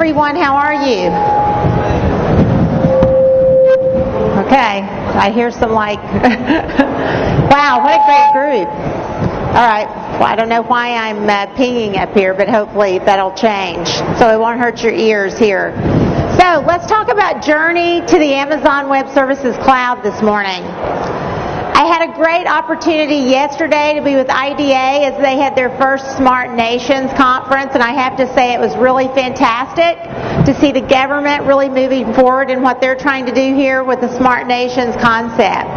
everyone. How are you? Okay, I hear some like, wow, what a great group. All right, well, I don't know why I'm pinging up here, but hopefully that'll change so it won't hurt your ears here. So let's talk about journey to the Amazon Web Services Cloud this morning. I had a great opportunity yesterday to be with IDA as they had their first Smart Nations conference, and I have to say it was really fantastic to see the government really moving forward in what they're trying to do here with the Smart Nations concept.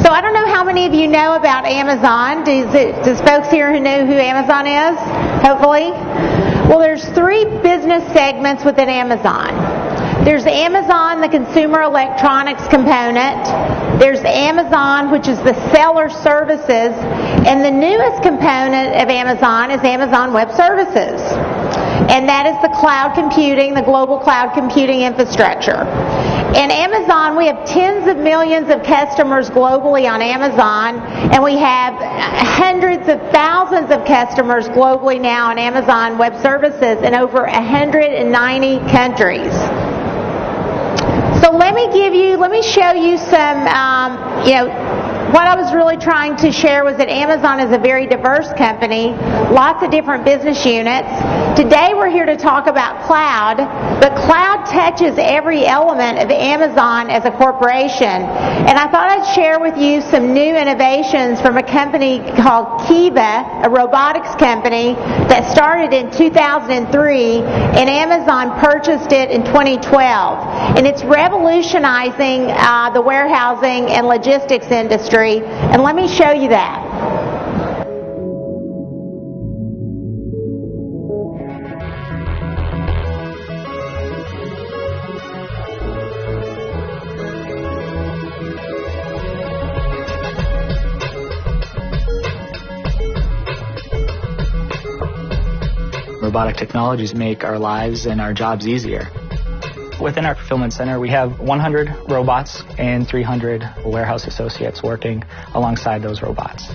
So I don't know how many of you know about Amazon. Does folks here who know who Amazon is? Hopefully. Well, there's 3 business segments within Amazon. There's Amazon, the consumer electronics component. There's Amazon, which is the seller services. And the newest component of Amazon is Amazon Web Services. And that is the cloud computing, the global cloud computing infrastructure. In Amazon, we have tens of millions of customers globally on Amazon, and we have hundreds of thousands of customers globally now on Amazon Web Services in over 190 countries. So let me show you some, what I was really trying to share was that Amazon is a very diverse company, lots of different business units. Today we're here to talk about cloud, but cloud touches every element of Amazon as a corporation. And I thought I'd share with you some new innovations from a company called Kiva, a robotics company that started in 2003, and Amazon purchased it in 2012. And it's revolutionizing the warehousing and logistics industry. And let me show you that. Robotic technologies make our lives and our jobs easier. Within our fulfillment center, we have 100 robots and 300 warehouse associates working alongside those robots.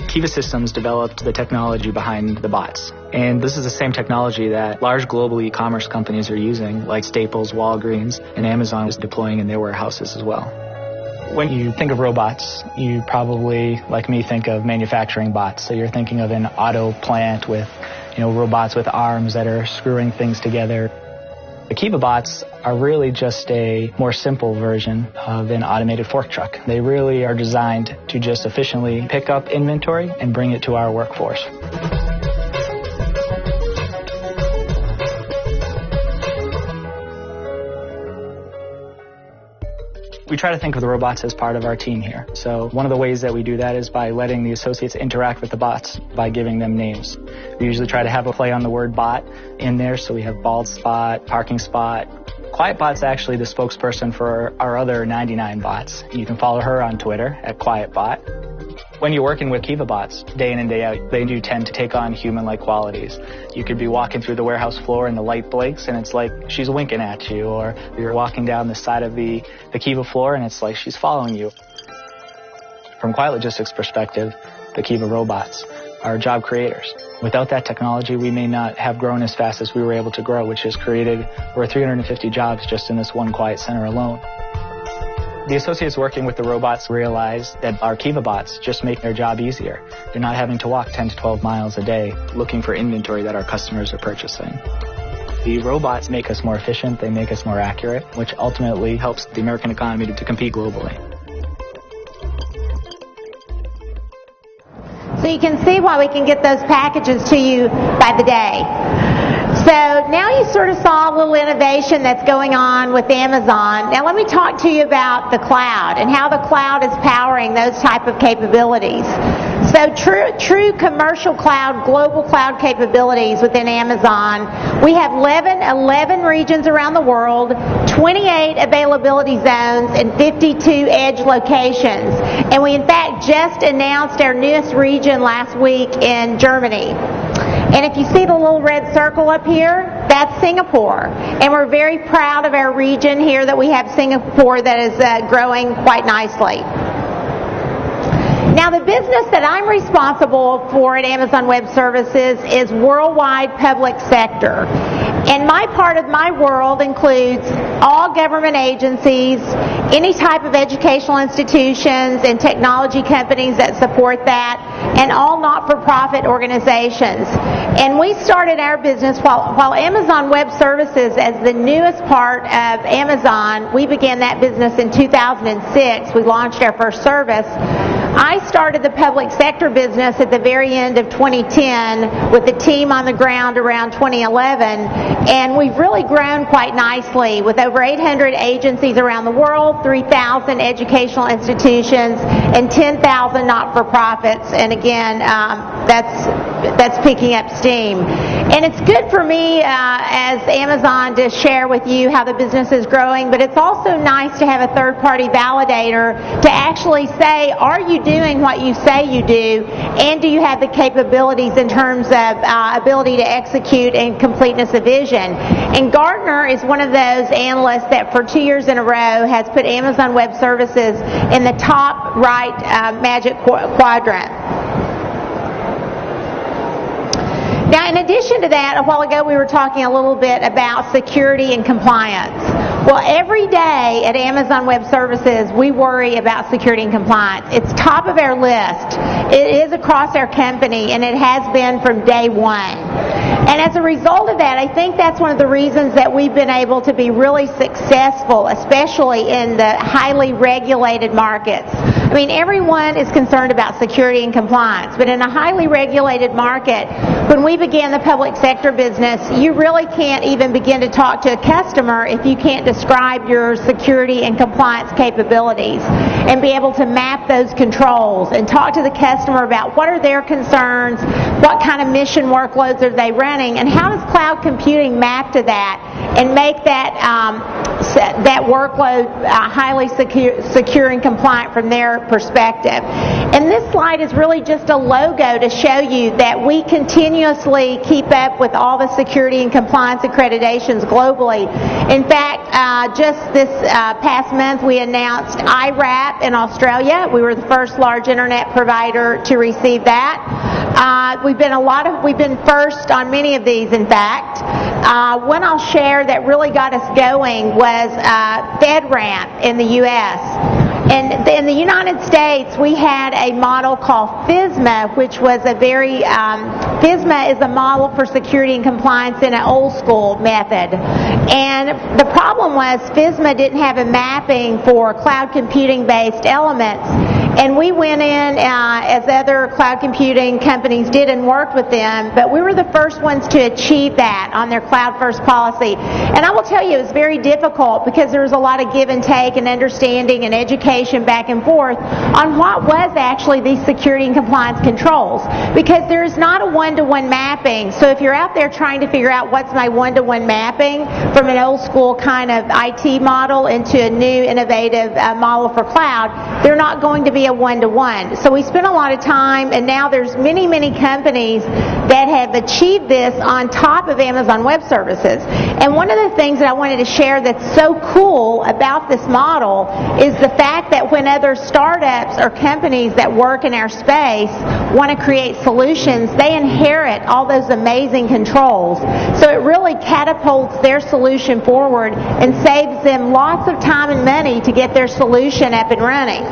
Kiva Systems developed the technology behind the bots. And this is the same technology that large global e-commerce companies are using, like Staples, Walgreens, and Amazon is deploying in their warehouses as well. When you think of robots, you probably, like me, think of manufacturing bots. So you're thinking of an auto plant with, robots with arms that are screwing things together. The Kiva bots are really just a more simple version of an automated fork truck. They really are designed to just efficiently pick up inventory and bring it to our workforce. We try to think of the robots as part of our team here. So one of the ways that we do that is by letting the associates interact with the bots by giving them names. We usually try to have a play on the word bot in there, so we have bald spot, parking spot. QuietBot's actually the spokesperson for our other 99 bots. You can follow her on Twitter at QuietBot. When you're working with Kiva bots, day in and day out, they do tend to take on human-like qualities. You could be walking through the warehouse floor and the light blinks and it's like she's winking at you, or you're walking down the side of the Kiva floor and it's like she's following you. From Quiet Logistics' perspective, the Kiva robots are job creators. Without that technology, we may not have grown as fast as we were able to grow, which has created over 350 jobs just in this one Quiet Center alone. The associates working with the robots realize that our Kiva bots just make their job easier. They're not having to walk 10 to 12 miles a day looking for inventory that our customers are purchasing. The robots make us more efficient, they make us more accurate, which ultimately helps the American economy to compete globally. So you can see why we can get those packages to you by the day. So now you sort of saw a little innovation that's going on with Amazon. Now let me talk to you about the cloud and how the cloud is powering those type of capabilities. So true commercial cloud, global cloud capabilities within Amazon. We have 11 regions around the world, 28 availability zones, and 52 edge locations. And we in fact just announced our newest region last week in Germany. And if you see the little red circle up here, that's Singapore. And we're very proud of our region here that we have Singapore that is growing quite nicely. Now, the business that I'm responsible for at Amazon Web Services is worldwide public sector. And my part of my world includes all government agencies, any type of educational institutions and technology companies that support that, and all not-for-profit organizations. And we started our business while Amazon Web Services, as the newest part of Amazon, we began that business in 2006. We launched our first service. I started the public sector business at the very end of 2010 with a team on the ground around 2011, and we've really grown quite nicely with over 800 agencies around the world, 3,000 educational institutions, and 10,000 not-for-profits. And again, that's picking up steam. And it's good for me as Amazon to share with you how the business is growing, but it's also nice to have a third-party validator to actually say, are you doing what you say you do, and do you have the capabilities in terms of ability to execute and completeness of vision? And Gartner is one of those analysts that for 2 years in a row has put Amazon Web Services in the top right magic quadrant. Now, in addition to that, a while ago we were talking a little bit about security and compliance. Well, every day at Amazon Web Services, we worry about security and compliance. It's top of our list. It is across our company, and it has been from day one. And as a result of that, I think that's one of the reasons that we've been able to be really successful, especially in the highly regulated markets. I mean, everyone is concerned about security and compliance, but in a highly regulated market, when we began the public sector business, you really can't even begin to talk to a customer if you can't describe your security and compliance capabilities and be able to map those controls and talk to the customer about what are their concerns, what kind of mission workloads are they running, and how does cloud computing map to that and make that that workload highly secure and compliant from their perspective. And this slide is really just a logo to show you that we continuously keep up with all the security and compliance accreditations globally. In fact, just this past month we announced IRAP in Australia. We were the first large internet provider to receive that. We've been first on many of these, in fact. One I'll share that really got us going was FedRAMP in the U.S. And in the United States, we had a model called FISMA, which was a very, FISMA is a model for security and compliance in an old school method. And the problem was FISMA didn't have a mapping for cloud computing based elements. And we went in, as other cloud computing companies did, and worked with them, but we were the first ones to achieve that on their cloud first policy. And I will tell you, it was very difficult because there was a lot of give and take and understanding and education back and forth on what was actually these security and compliance controls. Because there is not a one-to-one mapping. So if you're out there trying to figure out what's my one-to-one mapping from an old school kind of IT model into a new innovative model for cloud, they're not going to be a one-to-one. So we spent a lot of time, and now there's many, many companies that have achieved this on top of Amazon Web Services. And one of the things that I wanted to share that's so cool about this model is the fact that when other startups or companies that work in our space want to create solutions, they inherit all those amazing controls. So it really catapults their solution forward and saves them lots of time and money to get their solution up and running.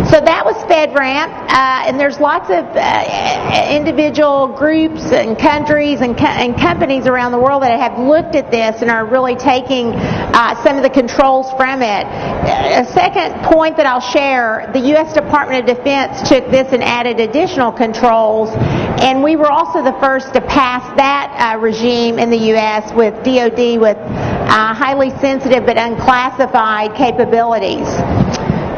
So that was FedRAMP, and there's lots of individual groups and countries and companies around the world that have looked at this and are really taking some of the controls from it. A second point that I'll share, the U.S. Department of Defense took this and added additional controls, and we were also the first to pass that regime in the U.S. with DoD with highly sensitive but unclassified capabilities.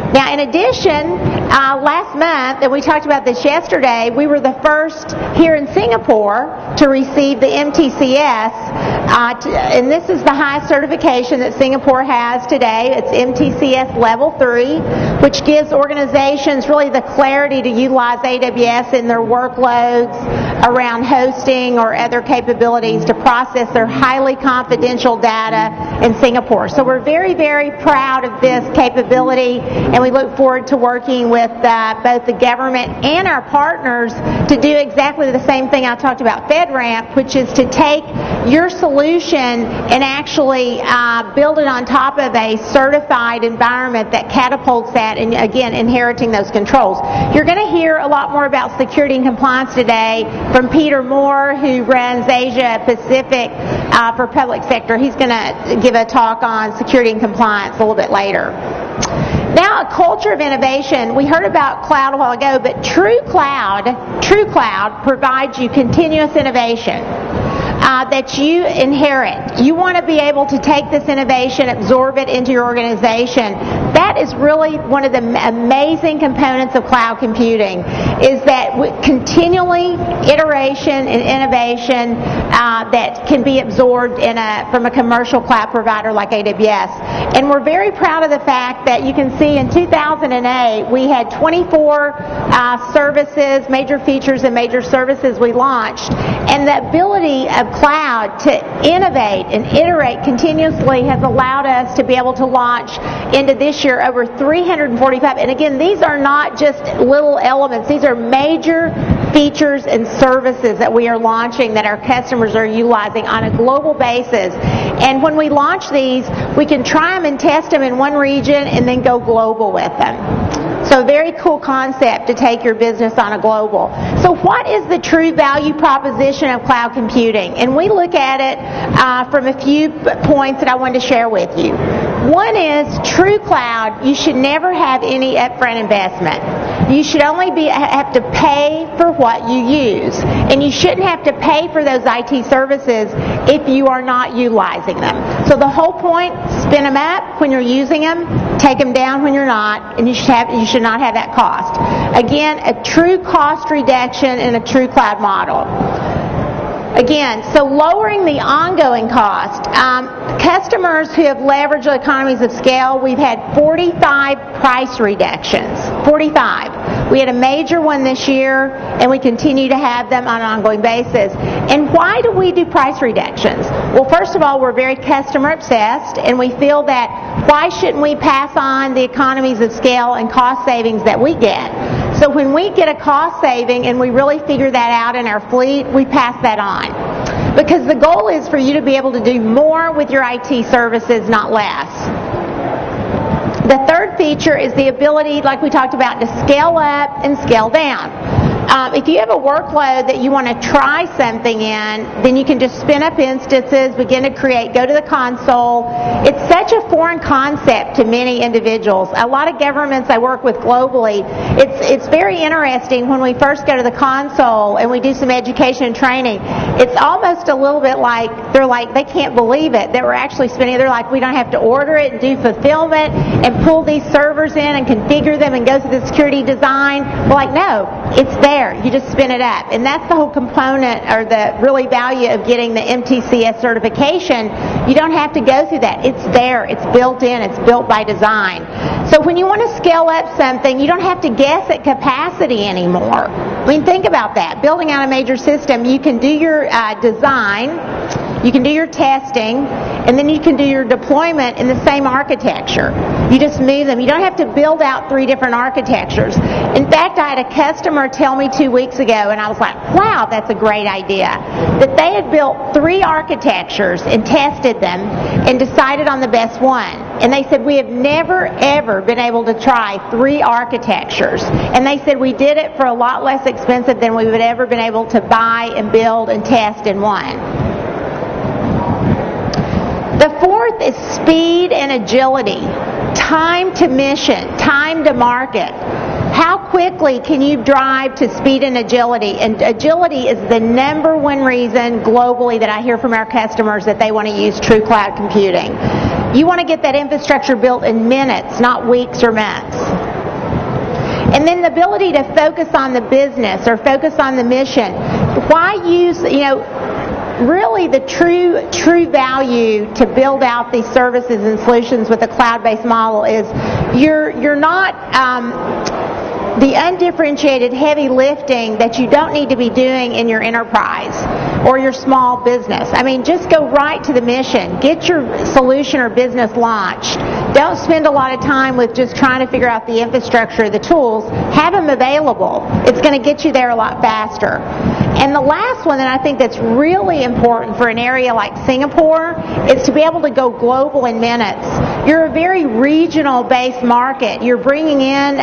Now, in addition, last month, and we talked about this yesterday, we were the first here in Singapore to receive the MTCS, and this is the highest certification that Singapore has today. It's MTCS Level 3, which gives organizations really the clarity to utilize AWS in their workloads around hosting or other capabilities to process their highly confidential data in Singapore. So we're very, very proud of this capability, and we look forward to working with both the government and our partners to do exactly the same thing I talked about FedRAMP, which is to take your solution and actually build it on top of a certified environment that catapults that, and again, inheriting those controls. You're going to hear a lot more about security and compliance today from Peter Moore, who runs Asia Pacific for public sector. He's going to give a talk on security and compliance a little bit later. Now, a culture of innovation. We heard about cloud a while ago, but true cloud provides you continuous innovation that you inherit. You want to be able to take this innovation, absorb it into your organization. That is really one of the amazing components of cloud computing, is that continually iteration and innovation that can be absorbed from a commercial cloud provider like AWS. And we're very proud of the fact that you can see in 2008 we had 24 services, major features and major services we launched, and the ability of cloud to innovate and iterate continuously has allowed us to be able to launch into this year over 345. And again, these are not just little elements. These are major features and services that we are launching that our customers are utilizing on a global basis. And when we launch these, we can try them and test them in one region and then go global with them. So very cool concept to take your business on a global. So what is the true value proposition of cloud computing? And we look at it from a few points that I wanted to share with you. One is true cloud, you should never have any upfront investment. You should only have to pay for what you use. And you shouldn't have to pay for those IT services if you are not utilizing them. So the whole point, spin them up when you're using them, take them down when you're not, and you should not have that cost. Again, a true cost reduction in a true cloud model. Again, so lowering the ongoing cost. Customers who have leveraged economies of scale, we've had 45 price reductions. 45. We had a major one this year, and we continue to have them on an ongoing basis. And why do we do price reductions? Well, first of all, we're very customer obsessed, and we feel that why shouldn't we pass on the economies of scale and cost savings that we get? So when we get a cost saving and we really figure that out in our fleet, we pass that on. Because the goal is for you to be able to do more with your IT services, not less. The third feature is the ability, like we talked about, to scale up and scale down. If you have a workload that you want to try something in, then you can just spin up instances, begin to create, go to the console. It's such a foreign concept to many individuals. A lot of governments I work with globally, it's very interesting when we first go to the console and we do some education and training. It's almost a little bit like, they can't believe it that we're actually spinning it. They're like, we don't have to order it and do fulfillment and pull these servers in and configure them and go through the security design. We're like, no, it's there. You just spin it up. And that's the whole component, or the really value of getting the MTCS certification. You don't have to go through that. It's there. It's built in. It's built by design. So when you want to scale up something, you don't have to guess at capacity anymore. I mean, think about that. Building out a major system, you can do your design, you can do your testing, and then you can do your deployment in the same architecture. You just move them. You don't have to build out 3 different architectures. In fact, I had a customer tell me 2 weeks ago, and I was like, wow, that's a great idea, that they had built 3 architectures and tested them and decided on the best one. And they said, we have never, ever been able to try 3 architectures. And they said, we did it for a lot less expensive than we would ever been able to buy and build and test in one. The fourth is speed and agility. Time to mission, time to market. How quickly can you drive to speed and agility? And agility is the number one reason globally that I hear from our customers that they want to use true cloud computing. You want to get that infrastructure built in minutes, not weeks or months. And then the ability to focus on the business or focus on the mission. Why use, really the true value to build out these services and solutions with a cloud-based model is you're not the undifferentiated heavy lifting that you don't need to be doing in your enterprise or your small business. I mean, just go right to the mission. Get your solution or business launched. Don't spend a lot of time with just trying to figure out the infrastructure, the tools. Have them available. It's going to get you there a lot faster. And the last one that I think that's really important for an area like Singapore is to be able to go global in minutes. You're a very regional-based market. You're bringing in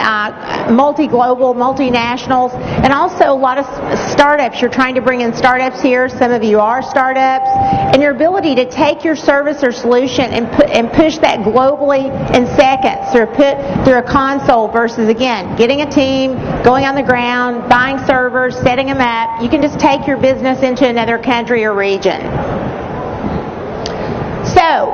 multi-global, multinationals, and also a lot of startups. You're trying to bring in startups here. Some of you are startups. And your ability to take your service or solution and push that globally in seconds through a console versus, again, getting a team, going on the ground, buying servers, setting them up. You can just take your business into another country or region. So,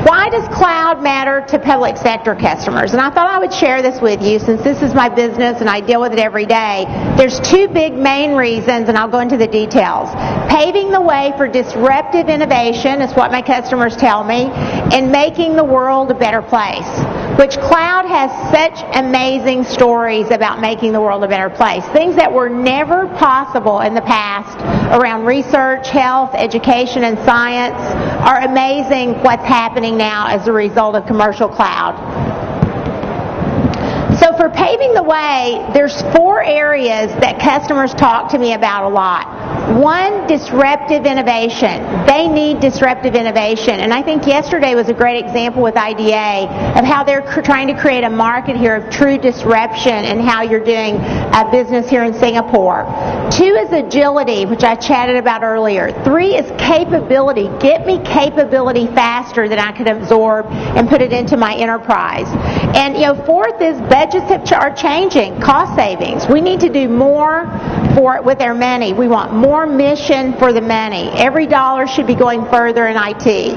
why does cloud matter to public sector customers? And I thought I would share this with you since this is my business and I deal with it every day. There's two big main reasons, and I'll go into the details. Paving the way for disruptive innovation is what my customers tell me, and making the world a better place. Which cloud has such amazing stories about making the world a better place. Things that were never possible in the past around research, health, education, and science are amazing what's happening now as a result of commercial cloud. So for paving the way, there's 4 areas that customers talk to me about a lot. One, disruptive innovation. They need disruptive innovation. And I think yesterday was a great example with IDA of how they're trying to create a market here of true disruption and how you're doing business here in Singapore. 2 is agility, which I chatted about earlier. 3 is capability. Get me capability faster than I can absorb and put it into my enterprise. And 4th is budgets are changing, cost savings. We need to do more with our money. We want more mission for the money. Every dollar should be going further in IT.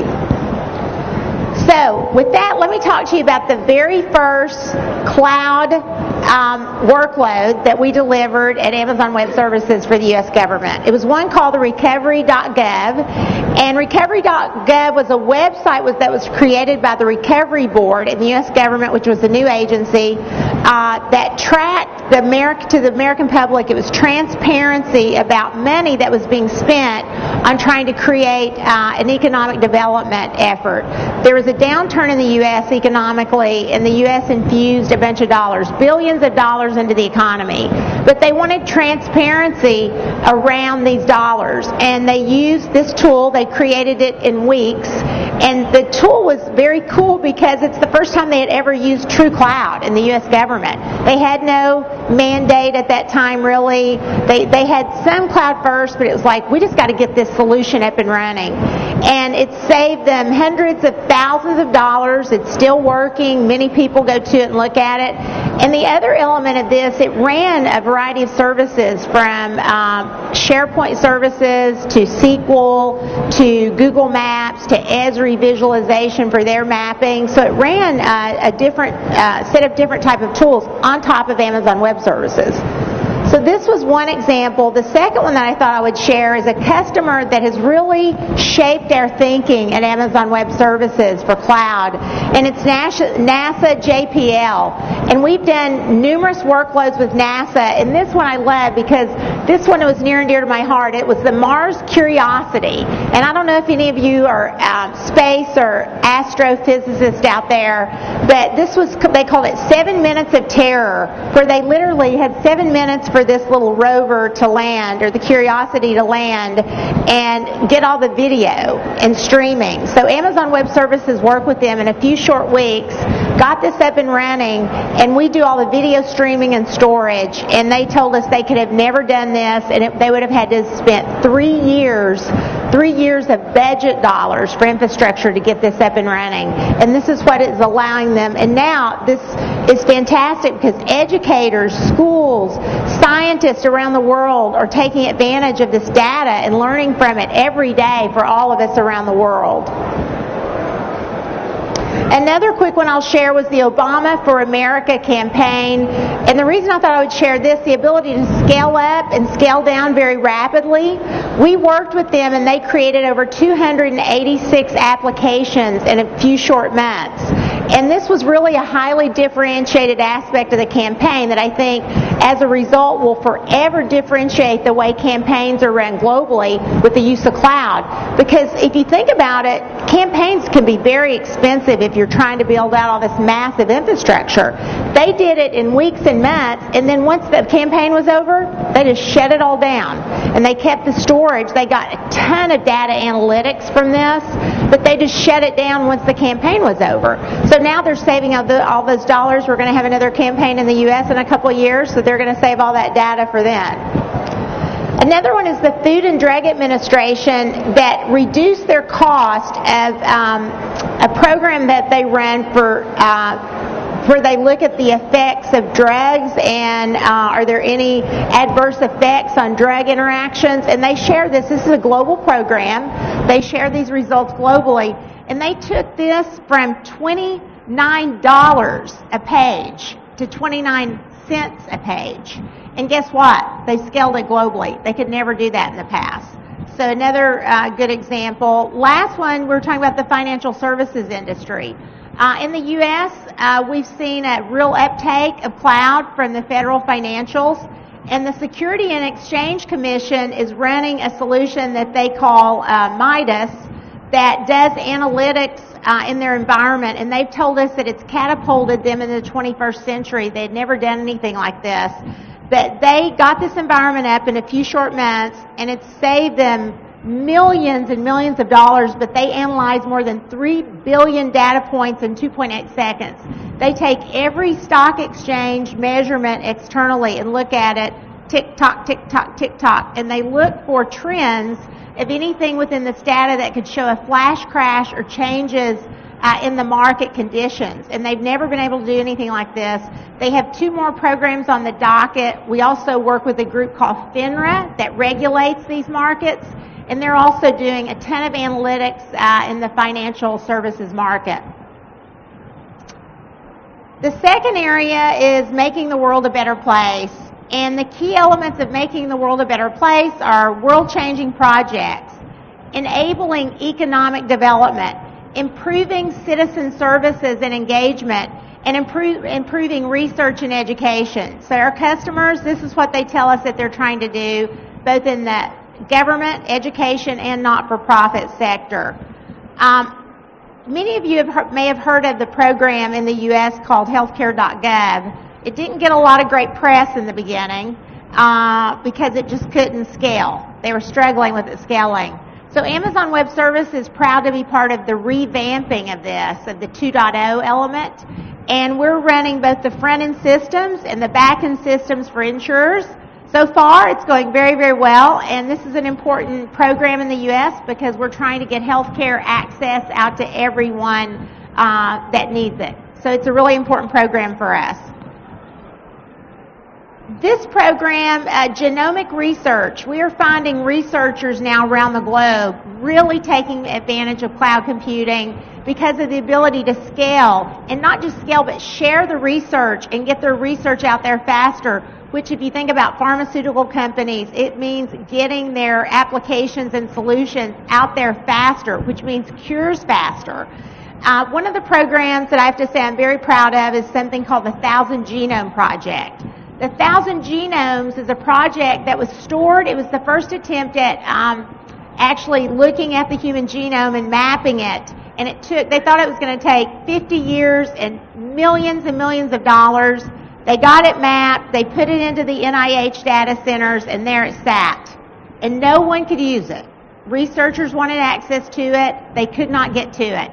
So, with that, let me talk to you about the very first cloud workload that we delivered at Amazon Web Services for the U.S. government. It was one called the Recovery.gov, and Recovery.gov was a website that was created by the Recovery Board in the U.S. government, which was a new agency that tracked to the American public. It was transparency about money that was being spent on trying to create an economic development effort. There was a downturn in the U.S. economically, and the U.S. infused a bunch of dollars, billions of dollars into the economy. But they wanted transparency around these dollars, and they used this tool. They created it in weeks, and the tool was very cool because it's the first time they had ever used true cloud in the U.S. government. They had no mandate at that time, really. They had some cloud first, but it was like, we just got to get this solution up and running. And it saved them hundreds of thousands of dollars. It's still working. Many people go to it and look at it. And the other element of this, it ran a variety of services from SharePoint services to SQL to Google Maps to Esri visualization for their mapping. So it ran a different set of different type of tools on top of Amazon Web Services. So this was one example. The second one that I thought I would share is a customer that has really shaped our thinking at Amazon Web Services for cloud, and it's NASA JPL. And we've done numerous workloads with NASA, and this one I love because this one was near and dear to my heart. It was the Mars Curiosity. And I don't know if any of you are space or astrophysicists out there, but this was, they called it 7 Minutes of Terror, where they literally had 7 minutes for this little rover to land, or the Curiosity to land, and get all the video and streaming. So Amazon Web Services worked with them in a few short weeks, got this up and running, and we do all the video streaming and storage, and they told us they could have never done this, and they would have had to spend 3 years of budget dollars for infrastructure to get this up and running. And this is what is allowing them. And now this is fantastic because educators, schools, scientists around the world are taking advantage of this data and learning from it every day for all of us around the world. Another quick one I'll share was the Obama for America campaign. And the reason I thought I would share this, the ability to scale up and scale down very rapidly. We worked with them and they created over 286 applications in a few short months. And this was really a highly differentiated aspect of the campaign that I think, as a result, will forever differentiate the way campaigns are run globally with the use of cloud. Because if you think about it, campaigns can be very expensive if you're trying to build out all this massive infrastructure. They did it in weeks and months, and then once the campaign was over, they just shut it all down. And they kept the storage. They got a ton of data analytics from this, but they just shut it down once the campaign was over. So now they're saving all those dollars. We're going to have another campaign in the U.S. in a couple of years, so they're going to save all that data for then. Another one is the Food and Drug Administration that reduced their cost of a program that they run for where they look at the effects of drugs and are there any adverse effects on drug interactions. And they share this. This is a global program. They share these results globally. And they took this from $29 a page to 29 cents a page. And guess what? They scaled it globally. They could never do that in the past. So another good example. Last one, we're talking about the financial services industry. In the U.S., we've seen a real uptake of cloud from the federal financials, and the Security and Exchange Commission is running a solution that they call Midas that does analytics in their environment, and they've told us that it's catapulted them in the 21st century. They'd never done anything like this. But they got this environment up in a few short months, and it's saved them millions and millions of dollars, but they analyze more than 3 billion data points in 2.8 seconds. They take every stock exchange measurement externally and look at it, tick-tock, tick-tock, tick-tock, and they look for trends of anything within this data that could show a flash crash or changes in the market conditions. And they've never been able to do anything like this. They have 2 more programs on the docket. We also work with a group called FINRA that regulates these markets. And they're also doing a ton of analytics in the financial services market. The second area is making the world a better place. And the key elements of making the world a better place are world-changing projects, enabling economic development, improving citizen services and engagement, and improving research and education. So our customers, this is what they tell us that they're trying to do, both in the government, education, and not-for-profit sector. Many of you may have heard of the program in the U.S. called healthcare.gov. It didn't get a lot of great press in the beginning because it just couldn't scale. They were struggling with it scaling. So Amazon Web Services is proud to be part of the revamping of this, of the 2.0 element. And we're running both the front-end systems and the back-end systems for insurers. So far, it's going very, very well, and this is an important program in the U.S. because we're trying to get health care access out to everyone that needs it. So it's a really important program for us. This program, Genomics Research, we are finding researchers now around the globe really taking advantage of cloud computing because of the ability to scale, and not just scale, but share the research and get their research out there faster, which if you think about pharmaceutical companies, it means getting their applications and solutions out there faster, which means cures faster. One of the programs that I have to say I'm very proud of is something called the 1,000 Genome Project. The 1,000 Genomes is a project that was stored. It was the first attempt at actually looking at the human genome and mapping it. And they thought it was going to take 50 years and millions of dollars. They got it mapped, they put it into the NIH data centers, and there it sat. And no one could use it. Researchers wanted access to it. They could not get to it.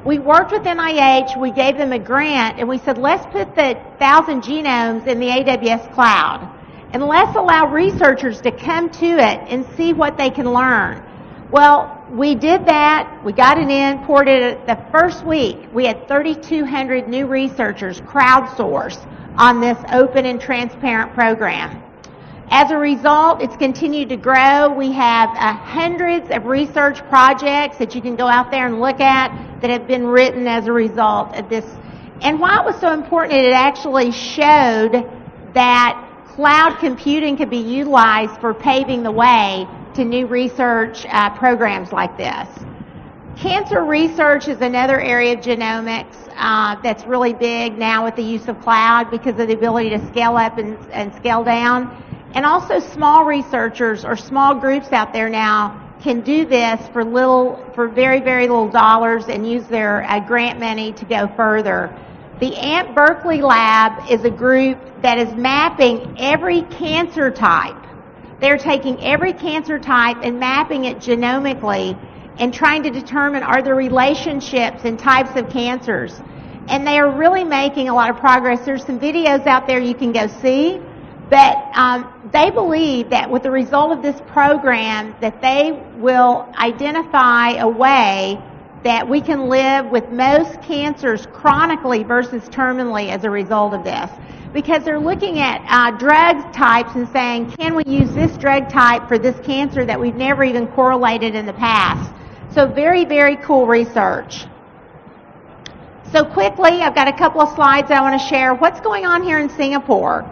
We worked with NIH, we gave them a grant, and we said, let's put the 1,000 genomes in the AWS Cloud. And let's allow researchers to come to it and see what they can learn. Well, we did that. We got it in, poured it. The first week, we had 3,200 new researchers crowdsourced on this open and transparent program. As a result, it's continued to grow. We have hundreds of research projects that you can go out there and look at that have been written as a result of this. And why it was so important, it actually showed that cloud computing could be utilized for paving the way to new research programs like this. Cancer research is another area of genomics that's really big now with the use of cloud because of the ability to scale up and scale down. And also small researchers or small groups out there now can do this for very, very little dollars and use their grant money to go further. The AMP Berkeley Lab is a group that is mapping every cancer type. They're taking every cancer type and mapping it genomically and trying to determine are there relationships in types of cancers. And they are really making a lot of progress. There's some videos out there you can go see. But they believe that with the result of this program that they will identify a way that we can live with most cancers chronically versus terminally as a result of this. Because they're looking at drug types and saying, can we use this drug type for this cancer that we've never even correlated in the past? So very, very cool research. So quickly, I've got a couple of slides I want to share. What's going on here in Singapore?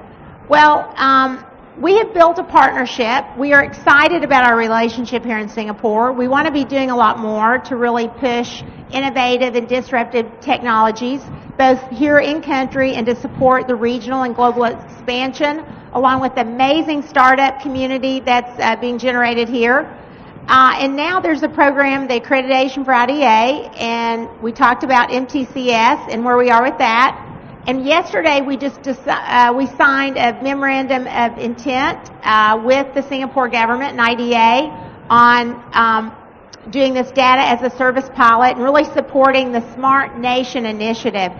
Well, we have built a partnership. We are excited about our relationship here in Singapore. We want to be doing a lot more to really push innovative and disruptive technologies, both here in country and to support the regional and global expansion, along with the amazing startup community that's being generated here. And now there's a program, the accreditation for IDA, and we talked about MTCS and where we are with that. And yesterday we just we signed a memorandum of intent with the Singapore government and IDA on doing this data as a service pilot and really supporting the Smart Nation initiative.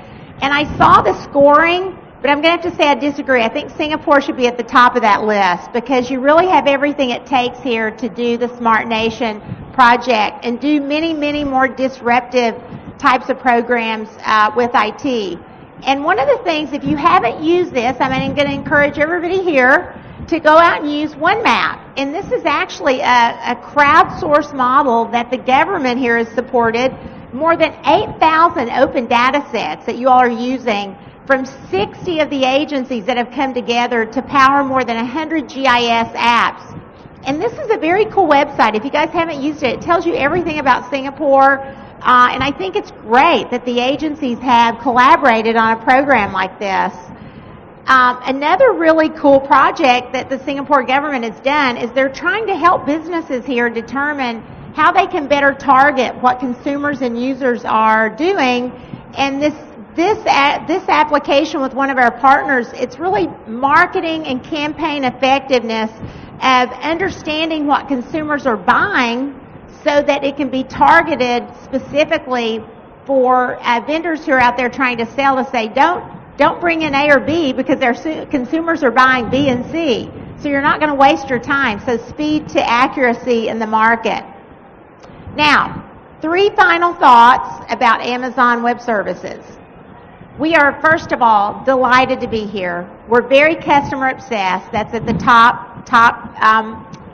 And I saw the scoring, but I'm going to have to say I disagree. I think Singapore should be at the top of that list because you really have everything it takes here to do the Smart Nation project and do many, many more disruptive types of programs with IT. And one of the things, if you haven't used this, I'm going to encourage everybody here to go out and use OneMap. And this is actually a crowdsourced model that the government here has supported. More than 8,000 open data sets that you all are using from 60 of the agencies that have come together to power more than 100 GIS apps. And this is a very cool website. If you guys haven't used it, it tells you everything about Singapore. And I think it's great that the agencies have collaborated on a program like this. Another really cool project that the Singapore government has done is they're trying to help businesses here determine how they can better target what consumers and users are doing. And this application with one of our partners, it's really marketing and campaign effectiveness of understanding what consumers are buying so that it can be targeted specifically for vendors who are out there trying to sell to say, don't bring in A or B because their consumers are buying B and C. So you're not going to waste your time. So speed to accuracy in the market. Now, 3 final thoughts about Amazon Web Services. We are, first of all, delighted to be here. We're very customer obsessed. That's at the top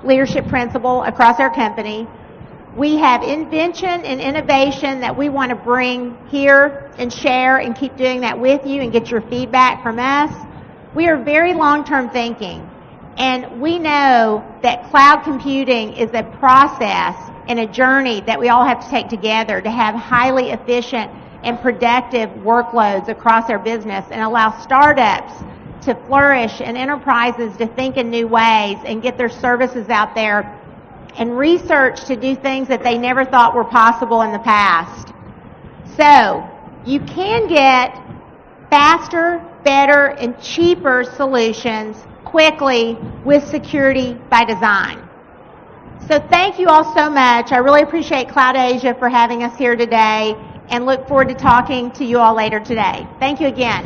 leadership principle across our company. We have invention and innovation that we want to bring here and share and keep doing that with you and get your feedback from us. We are very long-term thinking, and we know that cloud computing is a process and a journey that we all have to take together to have highly efficient and productive workloads across our business and allow startups to flourish and enterprises to think in new ways and get their services out there and research to do things that they never thought were possible in the past. So you can get faster, better, and cheaper solutions quickly with security by design. So thank you all so much. I really appreciate Cloud Asia for having us here today and look forward to talking to you all later today. Thank you again.